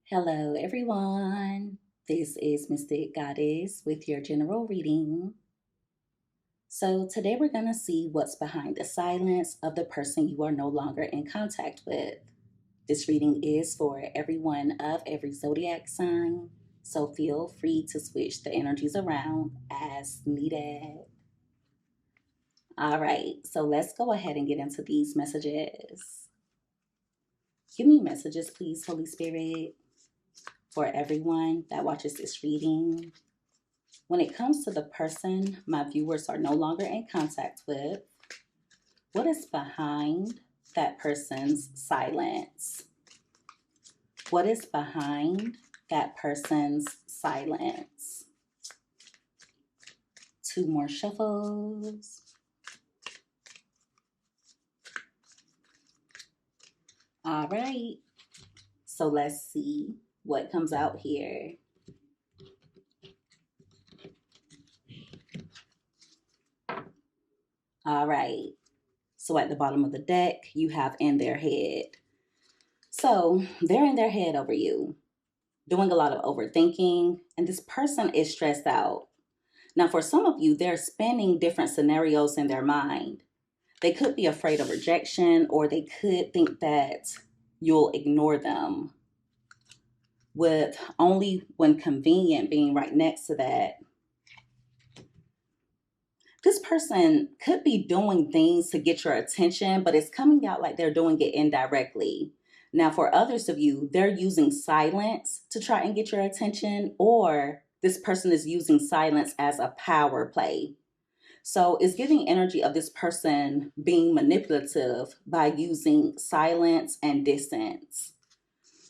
Hello, everyone. This is Mystic Goddess with your general reading. So, today we're going to see what's behind the silence of the person you are no longer in contact with. This reading is for everyone of every zodiac sign, so feel free to switch the energies around as needed. All right, so let's go ahead and get into these messages. Give me messages, please, Holy Spirit, for everyone that watches this reading. When it comes to the person my viewers are no longer in contact with, what is behind that person's silence? What is behind that person's silence? Two more shuffles. All right. So let's see what comes out here. All right. So at the bottom of the deck, you have in their head. So they're in their head over you, doing a lot of overthinking, and this person is stressed out. Now, for some of you, they're spinning different scenarios in their mind. They could be afraid of rejection, or they could think that you'll ignore them, with only when convenient being right next to that. This person could be doing things to get your attention, but it's coming out like they're doing it indirectly. Now, for others of you, they're using silence to try and get your attention, or this person is using silence as a power play. So it's giving energy of this person being manipulative by using silence and distance.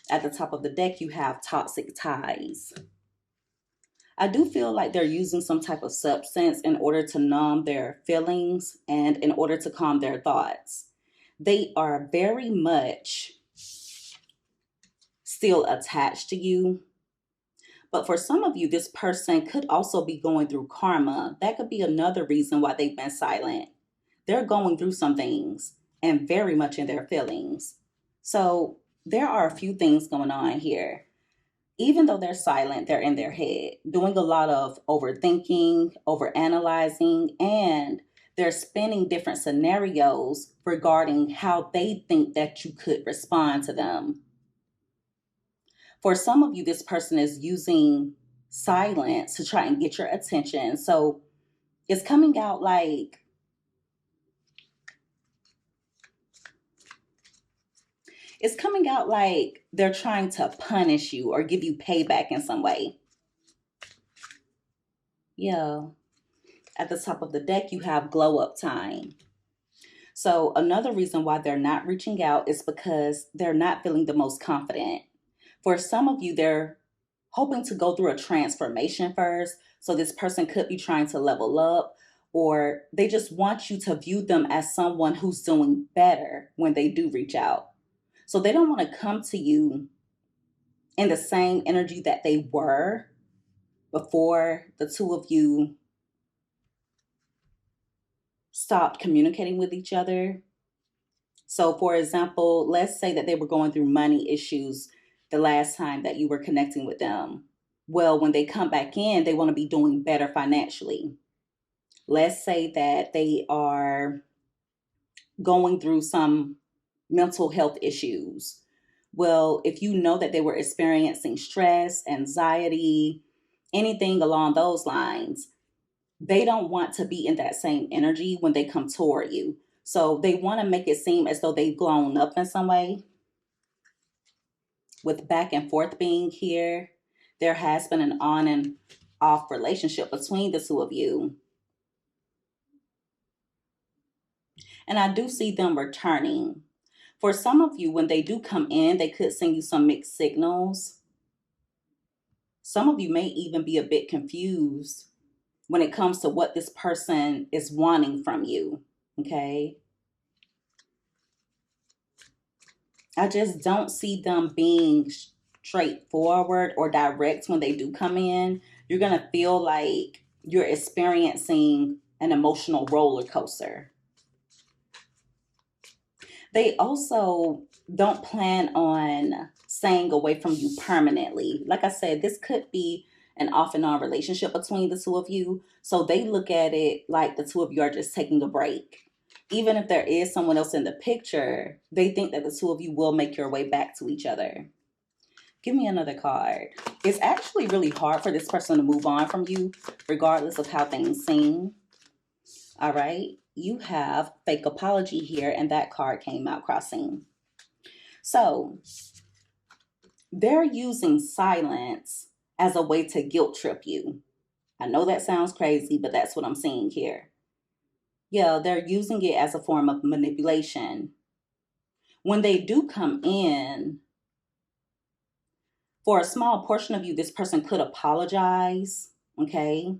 At the top of the deck, you have toxic ties. I do feel like they're using some type of substance in order to numb their feelings and in order to calm their thoughts. They are very much still attached to you. But for some of you, this person could also be going through karma. That could be another reason why they've been silent. They're going through some things and very much in their feelings. So there are a few things going on here. Even though they're silent, they're in their head, doing a lot of overthinking, overanalyzing, and they're spinning different scenarios regarding how they think that you could respond to them. For some of you, this person is using silence to try and get your attention. So it's coming out like they're trying to punish you or give you payback in some way. Yeah. At the top of the deck, you have glow up time. So another reason why they're not reaching out is because they're not feeling the most confident. For some of you, they're hoping to go through a transformation first. So this person could be trying to level up, or they just want you to view them as someone who's doing better when they do reach out. So they don't want to come to you in the same energy that they were before the two of you stopped communicating with each other. So, for example, let's say that they were going through money issues the last time that you were connecting with them. Well, when they come back in, they want to be doing better financially. Let's say that they are going through some mental health issues. Well, if you know that they were experiencing stress, anxiety, anything along those lines, they don't want to be in that same energy when they come toward you. So they want to make it seem as though they've grown up in some way. With back and forth being here, there has been an on and off relationship between the two of you. And I do see them returning. For some of you, when they do come in, they could send you some mixed signals. Some of you may even be a bit confused when it comes to what this person is wanting from you. Okay. I just don't see them being straightforward or direct when they do come in. You're going to feel like you're experiencing an emotional roller coaster. They also don't plan on staying away from you permanently. Like I said, this could be an off and on relationship between the two of you. So they look at it like the two of you are just taking a break. Even if there is someone else in the picture, they think that the two of you will make your way back to each other. Give me another card. It's actually really hard for this person to move on from you, regardless of how things seem. All right. You have fake apology here, and that card came out crossing. So they're using silence as a way to guilt trip you. I know that sounds crazy, but that's what I'm seeing here. Yeah, they're using it as a form of manipulation. When they do come in, for a small portion of you, this person could apologize, okay?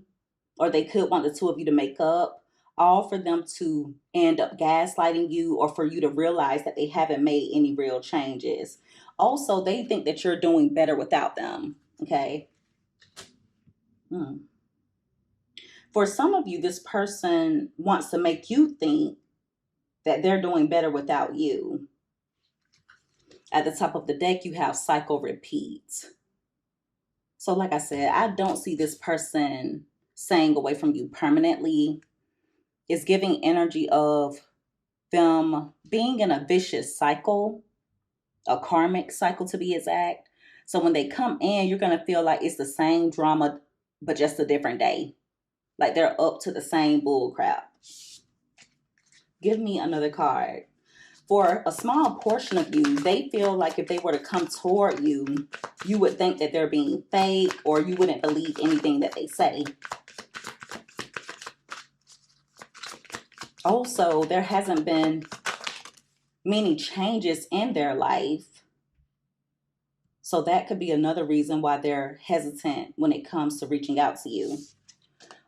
Or they could want the two of you to make up, all for them to end up gaslighting you or for you to realize that they haven't made any real changes. Also, they think that you're doing better without them, okay? For some of you, this person wants to make you think that they're doing better without you. At the top of the deck, you have cycle repeat. So like I said, I don't see this person staying away from you permanently. It's giving energy of them being in a vicious cycle, a karmic cycle to be exact. So when they come in, you're going to feel like it's the same drama, but just a different day. Like they're up to the same bull crap. Give me another card. For a small portion of you, they feel like if they were to come toward you, you would think that they're being fake or you wouldn't believe anything that they say. Also, there hasn't been many changes in their life. So that could be another reason why they're hesitant when it comes to reaching out to you.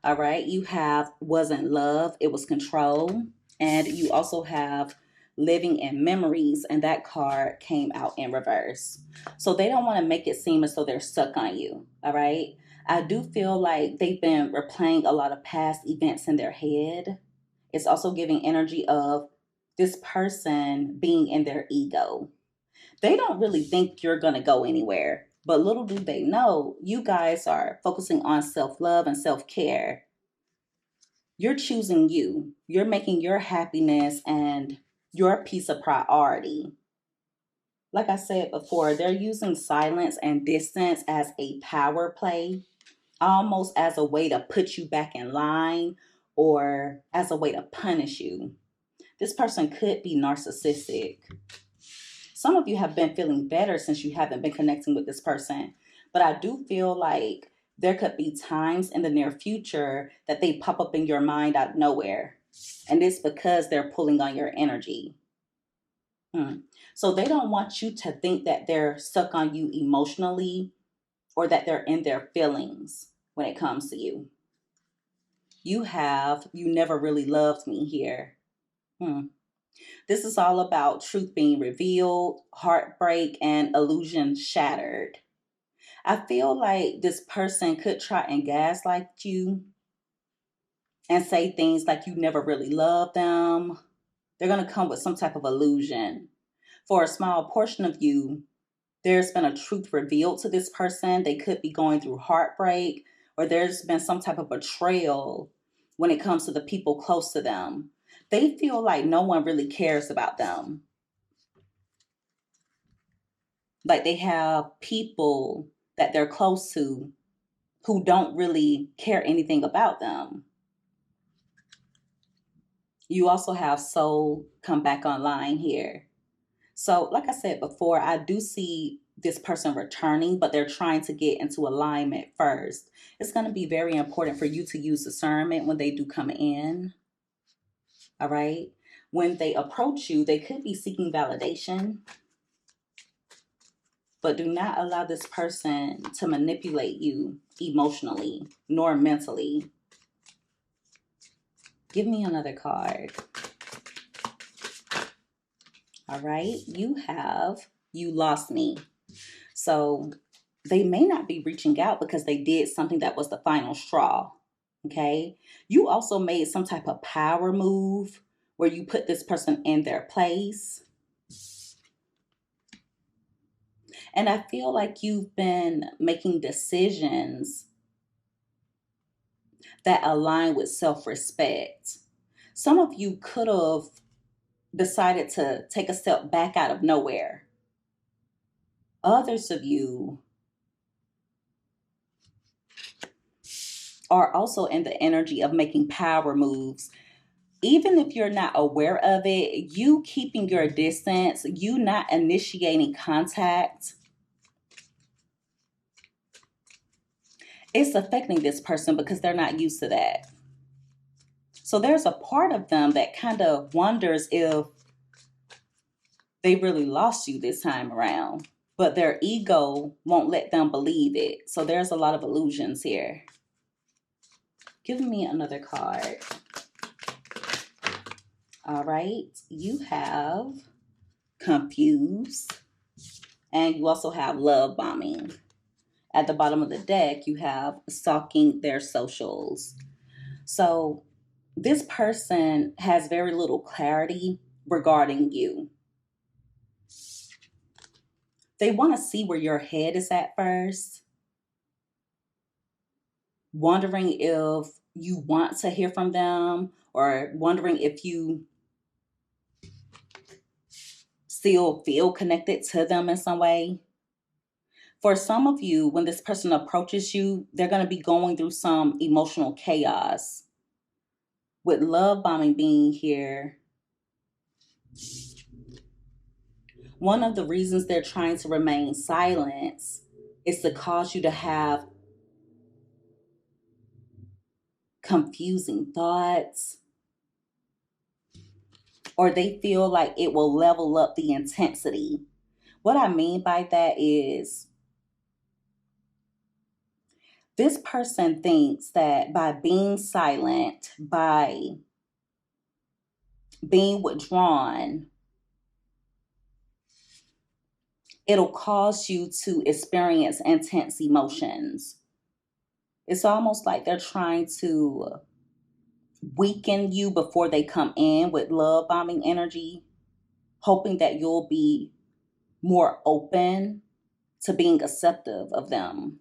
All right, you have wasn't love, it was control. And you also have living in memories, and that card came out in reverse. So they don't want to make it seem as though they're stuck on you. All right. I do feel like they've been replaying a lot of past events in their head. It's also giving energy of this person being in their ego. They don't really think you're going to go anywhere, but little do they know, you guys are focusing on self-love and self-care. You're choosing you. You're making your happiness and your peace a priority. Like I said before, they're using silence and distance as a power play, almost as a way to put you back in line or as a way to punish you. This person could be narcissistic. Some of you have been feeling better since you haven't been connecting with this person, but I do feel like there could be times in the near future that they pop up in your mind out of nowhere. And it's because they're pulling on your energy. So they don't want you to think that they're stuck on you emotionally or that they're in their feelings when it comes to you. You never really loved me here. This is all about truth being revealed, heartbreak, and illusion shattered. I feel like this person could try and gaslight you and say things like you never really loved them. They're going to come with some type of illusion. For a small portion of you, there's been a truth revealed to this person. They could be going through heartbreak, or there's been some type of betrayal when it comes to the people close to them. They feel like no one really cares about them. Like they have people that they're close to who don't really care anything about them. You also have soul come back online here. So, like I said before, I do see this person returning, but they're trying to get into alignment first. It's going to be very important for you to use discernment when they do come in. All right. When they approach you, they could be seeking validation, but do not allow this person to manipulate you emotionally nor mentally. Give me another card. All right, you lost me. So they may not be reaching out because they did something that was the final straw. Okay. You also made some type of power move where you put this person in their place. And I feel like you've been making decisions that align with self respect. Some of you could have decided to take a step back out of nowhere. Others of you are also in the energy of making power moves. Even if you're not aware of it, you keeping your distance, you not initiating contact, it's affecting this person because they're not used to that. So there's a part of them that kind of wonders if they really lost you this time around, but their ego won't let them believe it. So there's a lot of illusions here. Give me another card. All right, you have confused, and you also have love bombing. At the bottom of the deck, you have stalking their socials. So this person has very little clarity regarding you. They want to see where your head is at first, wondering if you want to hear from them or wondering if you still feel connected to them in some way. For some of you, when this person approaches you, they're going to be going through some emotional chaos. With love bombing being here, one of the reasons they're trying to remain silent is to cause you to have confusing thoughts, or they feel like it will level up the intensity. What I mean by that is this person thinks that by being silent, by being withdrawn, it'll cause you to experience intense emotions. It's almost like they're trying to weaken you before they come in with love bombing energy, hoping that you'll be more open to being acceptive of them.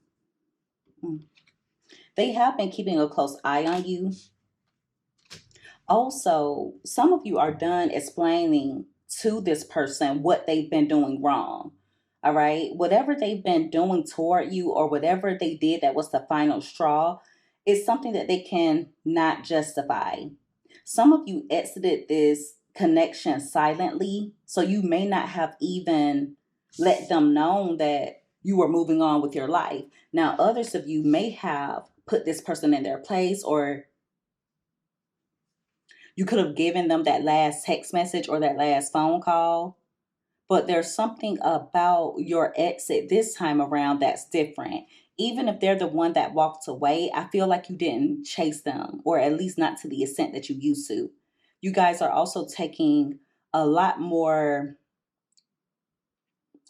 They have been keeping a close eye on you. Also, some of you are done explaining to this person what they've been doing wrong. All right. Whatever they've been doing toward you or whatever they did that was the final straw is something that they can not justify. Some of you exited this connection silently, so you may not have even let them know that you were moving on with your life. Now, others of you may have put this person in their place, or you could have given them that last text message or that last phone call. But there's something about your exit this time around that's different. Even if they're the one that walked away, I feel like you didn't chase them, or at least not to the extent that you used to. You guys are also taking a lot more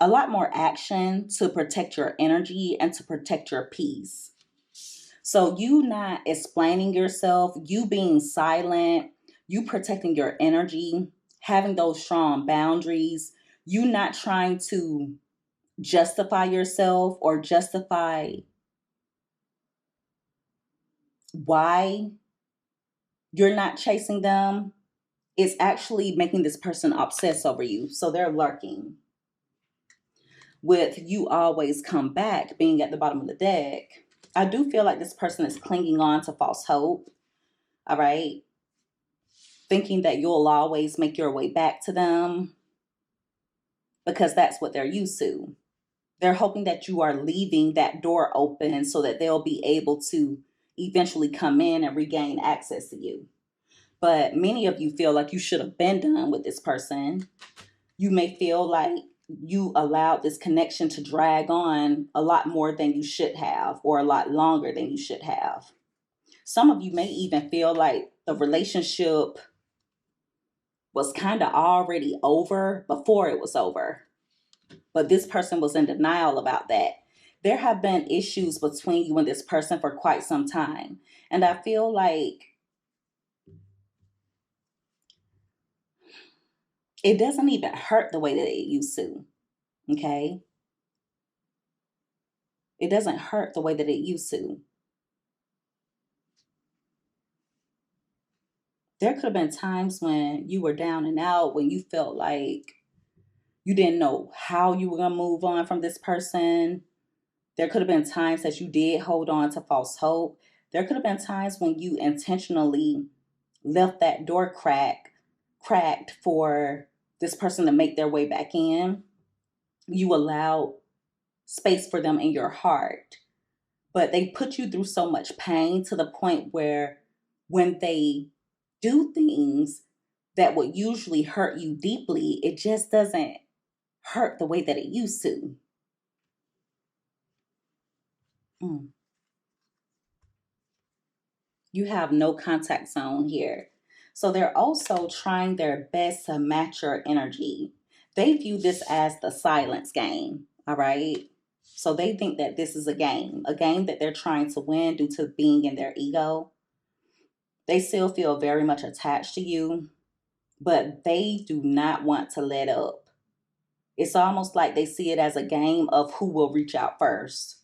action to protect your energy and to protect your peace. So you not explaining yourself, you being silent, you protecting your energy, having those strong boundaries, you not trying to justify yourself or justify why you're not chasing them, is actually making this person obsess over you. So they're lurking. With you always come back being at the bottom of the deck, I do feel like this person is clinging on to false hope. All right. Thinking that you'll always make your way back to them because that's what they're used to. They're hoping that you are leaving that door open so that they'll be able to eventually come in and regain access to you. But many of you feel like you should have been done with this person. You may feel like you allowed this connection to drag on a lot more than you should have, or a lot longer than you should have. Some of you may even feel like the relationship was kind of already over before it was over. But this person was in denial about that. There have been issues between you and this person for quite some time. And I feel like it doesn't even hurt the way that it used to. Okay. It doesn't hurt the way that it used to. There could have been times when you were down and out, when you felt like you didn't know how you were going to move on from this person. There could have been times that you did hold on to false hope. There could have been times when you intentionally left that door cracked for this person to make their way back in. You allowed space for them in your heart. But they put you through so much pain to the point where when they do things that would usually hurt you deeply, it just doesn't hurt the way that it used to. Mm. You have no contact zone here. So they're also trying their best to match your energy. They view this as the silence game, all right? So they think that this is a game that they're trying to win due to being in their ego. They still feel very much attached to you, but they do not want to let up. It's almost like they see it as a game of who will reach out first.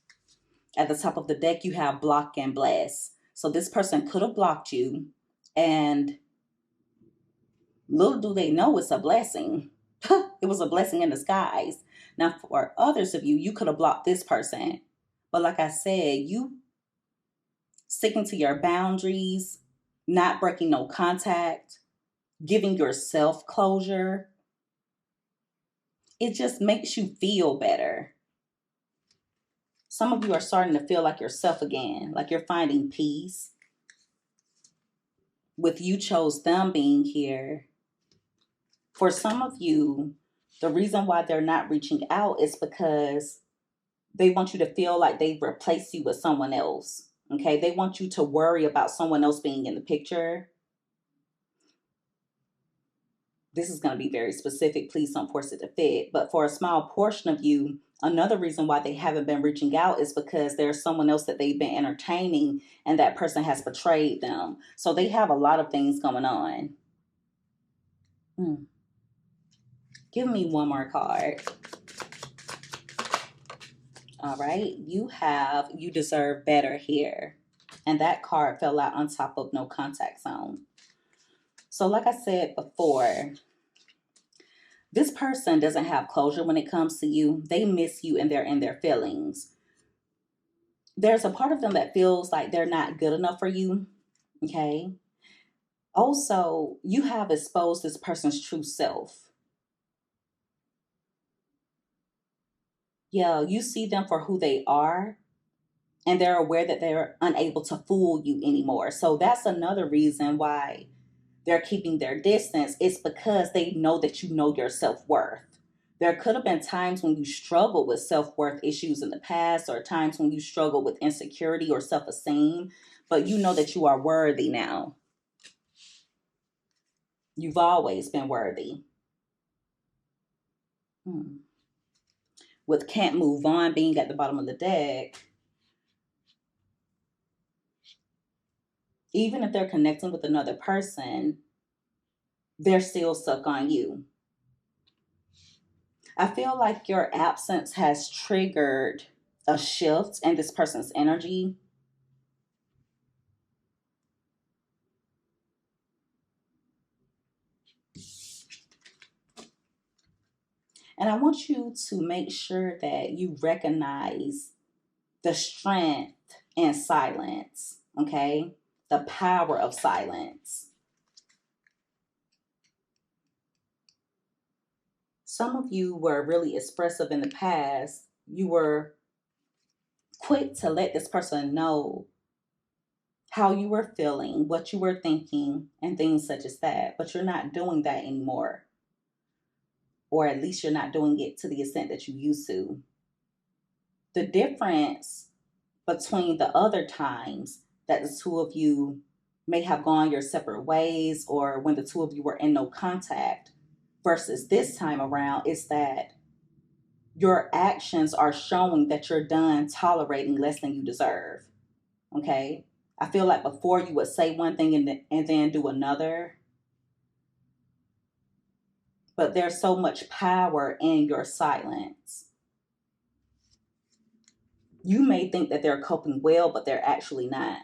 At the top of the deck, you have block and bless. So this person could have blocked you, and little do they know it's a blessing. It was a blessing in disguise. Now, for others of you, you could have blocked this person. But like I said, you sticking to your boundaries, not breaking no contact, giving yourself closure, it just makes you feel better. Some of you are starting to feel like yourself again, like you're finding peace. With you chose them being here. For some of you, the reason why they're not reaching out is because they want you to feel like they've replaced you with someone else. Okay, they want you to worry about someone else being in the picture. This is going to be very specific. Please don't force it to fit. But for a small portion of you, another reason why they haven't been reaching out is because there's someone else that they've been entertaining and that person has betrayed them. So they have a lot of things going on. Give me one more card. All right. You deserve better here. And that card fell out on top of no contact zone. So like I said before, this person doesn't have closure when it comes to you. They miss you and they're in their feelings. There's a part of them that feels like they're not good enough for you. Okay. Also, you have exposed this person's true self. Yeah, you see them for who they are, and they're aware that they're unable to fool you anymore. So that's another reason why they're keeping their distance. It's because they know that you know your self-worth. There could have been times when you struggled with self-worth issues in the past, or times when you struggled with insecurity or self-esteem, but you know that you are worthy now. You've always been worthy. With can't move on being at the bottom of the deck, even if they're connecting with another person, they're still stuck on you. I feel like your absence has triggered a shift in this person's energy. And I want you to make sure that you recognize the strength in silence, okay? The power of silence. Some of you were really expressive in the past. You were quick to let this person know how you were feeling, what you were thinking, and things such as that. But you're not doing that anymore. Or at least you're not doing it to the extent that you used to. The difference between the other times that the two of you may have gone your separate ways, or when the two of you were in no contact, versus this time around, is that your actions are showing that you're done tolerating less than you deserve. Okay? I feel like before you would say one thing and then do another, but there's so much power in your silence. You may think that they're coping well, but they're actually not.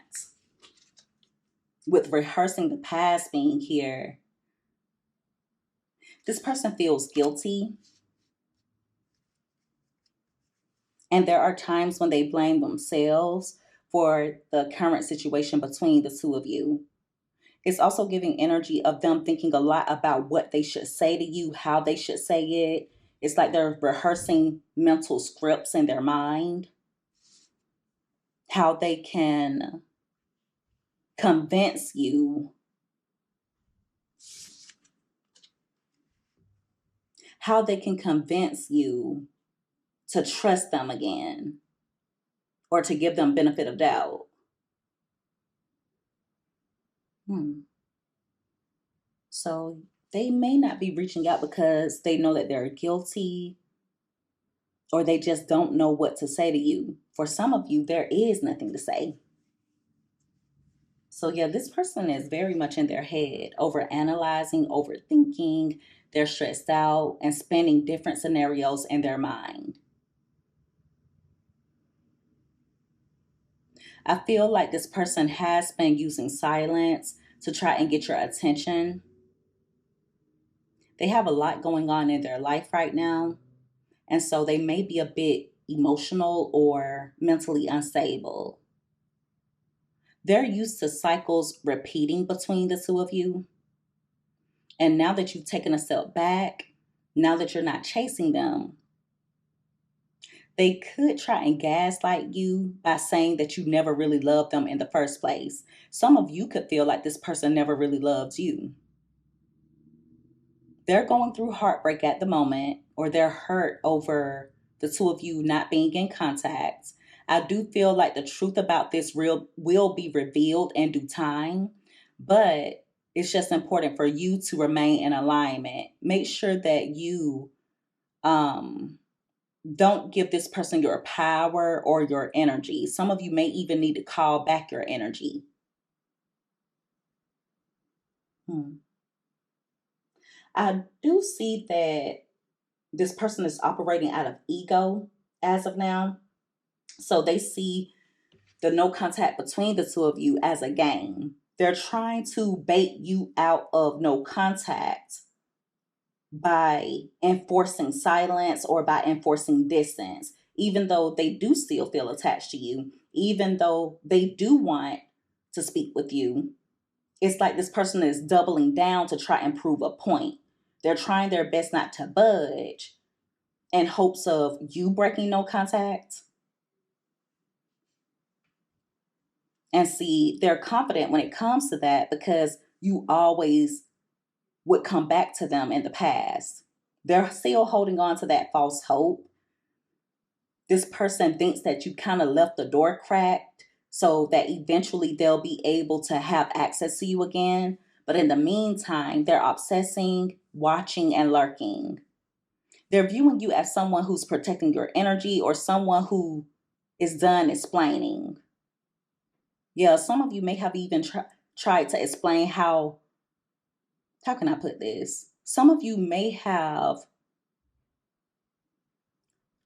With rehearsing the past being here, this person feels guilty. And there are times when they blame themselves for the current situation between the two of you. It's also giving energy of them thinking a lot about what they should say to you, how they should say it. It's like they're rehearsing mental scripts in their mind, how they can convince you, to trust them again or to give them benefit of doubt. So they may not be reaching out because they know that they're guilty or they just don't know what to say to you. For some of you, there is nothing to say. So, yeah, this person is very much in their head, over analyzing, overthinking. They're stressed out and spinning different scenarios in their mind. I feel like this person has been using silence to try and get your attention. They have a lot going on in their life right now. And so they may be a bit emotional or mentally unstable. They're used to cycles repeating between the two of you. And now that you've taken a step back, now that you're not chasing them, they could try and gaslight you by saying that you never really loved them in the first place. Some of you could feel like this person never really loved you. They're going through heartbreak at the moment, or they're hurt over the two of you not being in contact. I do feel like the truth about this will be revealed in due time, but it's just important for you to remain in alignment. Make sure that you don't give this person your power or your energy. Some of you may even need to call back your energy. I do see that this person is operating out of ego as of now. So they see the no contact between the two of you as a game. They're trying to bait you out of no contact by enforcing silence or by enforcing distance, even though they do still feel attached to you, even though they do want to speak with you. It's like this person is doubling down to try and prove a point. They're trying their best not to budge in hopes of you breaking no contact. And see, they're confident when it comes to that because you always would come back to them in the past. They're still holding on to that false hope. This person thinks that you kind of left the door cracked so that eventually they'll be able to have access to you again. But in the meantime, they're obsessing, watching, and lurking. They're viewing you as someone who's protecting your energy or someone who is done explaining. Yeah, some of you may have even tried to explain how can I put this? Some of you may have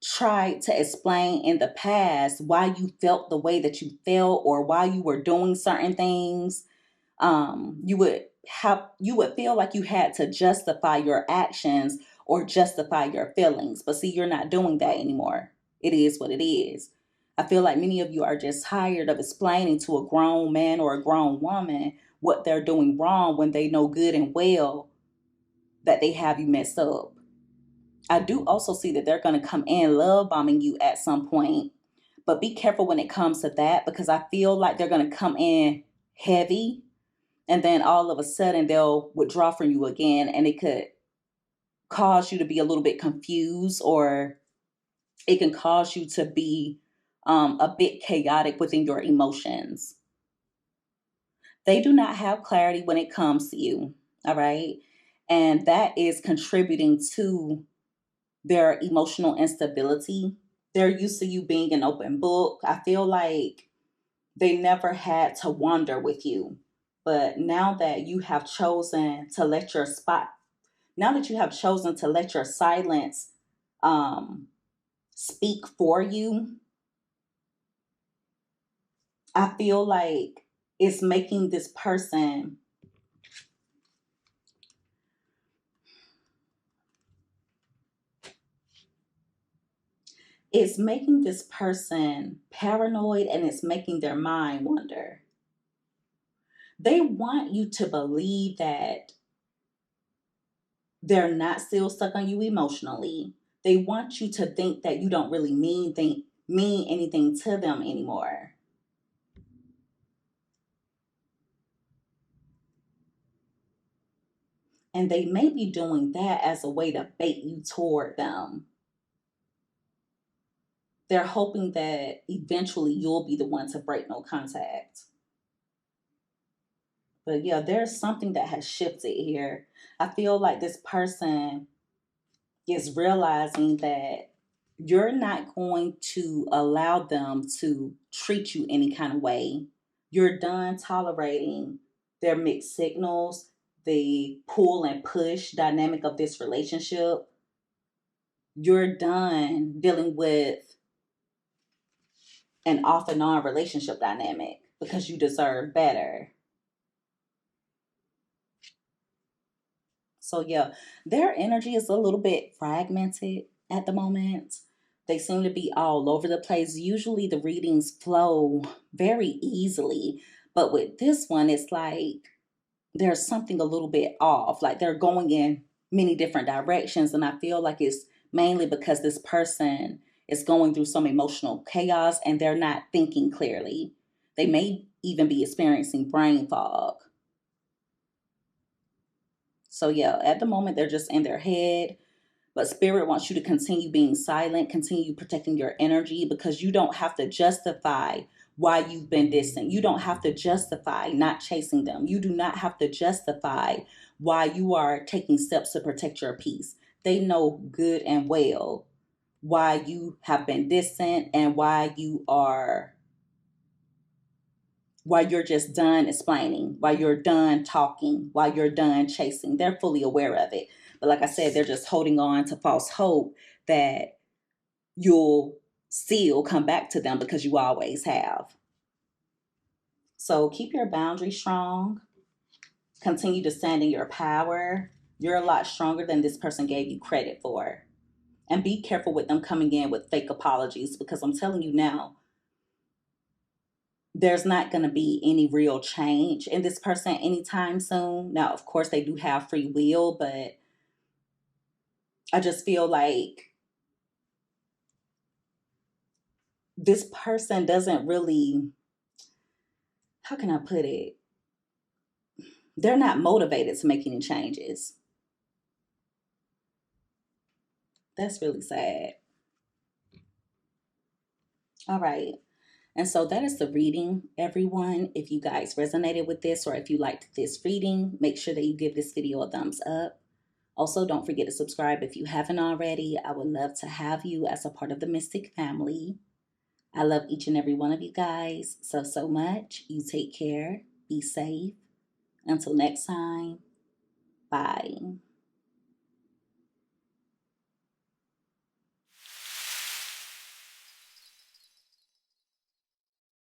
tried to explain in the past why you felt the way that you felt or why you were doing certain things. You would feel like you had to justify your actions or justify your feelings. But see, you're not doing that anymore. It is what it is. I feel like many of you are just tired of explaining to a grown man or a grown woman what they're doing wrong when they know good and well that they have you messed up. I do also see that they're going to come in love bombing you at some point, but be careful when it comes to that because I feel like they're going to come in heavy and then all of a sudden they'll withdraw from you again, and it could cause you to be a little bit confused, or it can cause you to be a bit chaotic within your emotions. They do not have clarity when it comes to you, all right? And that is contributing to their emotional instability. They're used to you being an open book. I feel like they never had to wander with you. But now that you have chosen to let your silence speak for you, I feel like it's making this person paranoid, and it's making their mind wander. They want you to believe that they're not still stuck on you emotionally. They want you to think that you don't really mean anything to them anymore. And they may be doing that as a way to bait you toward them. They're hoping that eventually you'll be the one to break no contact. But yeah, there's something that has shifted here. I feel like this person is realizing that you're not going to allow them to treat you any kind of way. You're done tolerating their mixed signals, the pull and push dynamic of this relationship. You're done dealing with an off and on relationship dynamic because you deserve better. So, yeah, their energy is a little bit fragmented at the moment. They seem to be all over the place. Usually the readings flow very easily, but with this one, it's like there's something a little bit off. Like they're going in many different directions. And I feel like it's mainly because this person is going through some emotional chaos and they're not thinking clearly. They may even be experiencing brain fog. So, yeah, at the moment, they're just in their head. But Spirit wants you to continue being silent, continue protecting your energy, because you don't have to justify why you've been distant. You don't have to justify not chasing them. You do not have to justify why you are taking steps to protect your peace. They know good and well why you have been distant and why you're just done explaining, why you're done talking, why you're done chasing. They're fully aware of it. But like I said, they're just holding on to false hope that you'll still come back to them because you always have. So keep your boundaries strong. Continue to stand in your power. You're a lot stronger than this person gave you credit for. And be careful with them coming in with fake apologies, because I'm telling you now, there's not going to be any real change in this person anytime soon. Now, of course, they do have free will, but I just feel like this person doesn't really, how can I put it? They're not motivated to make any changes. That's really sad. All right. And so that is the reading, everyone. If you guys resonated with this or if you liked this reading, make sure that you give this video a thumbs up. Also, don't forget to subscribe if you haven't already. I would love to have you as a part of the Mystic family. I love each and every one of you guys so much. You take care. Be safe. Until next time, bye.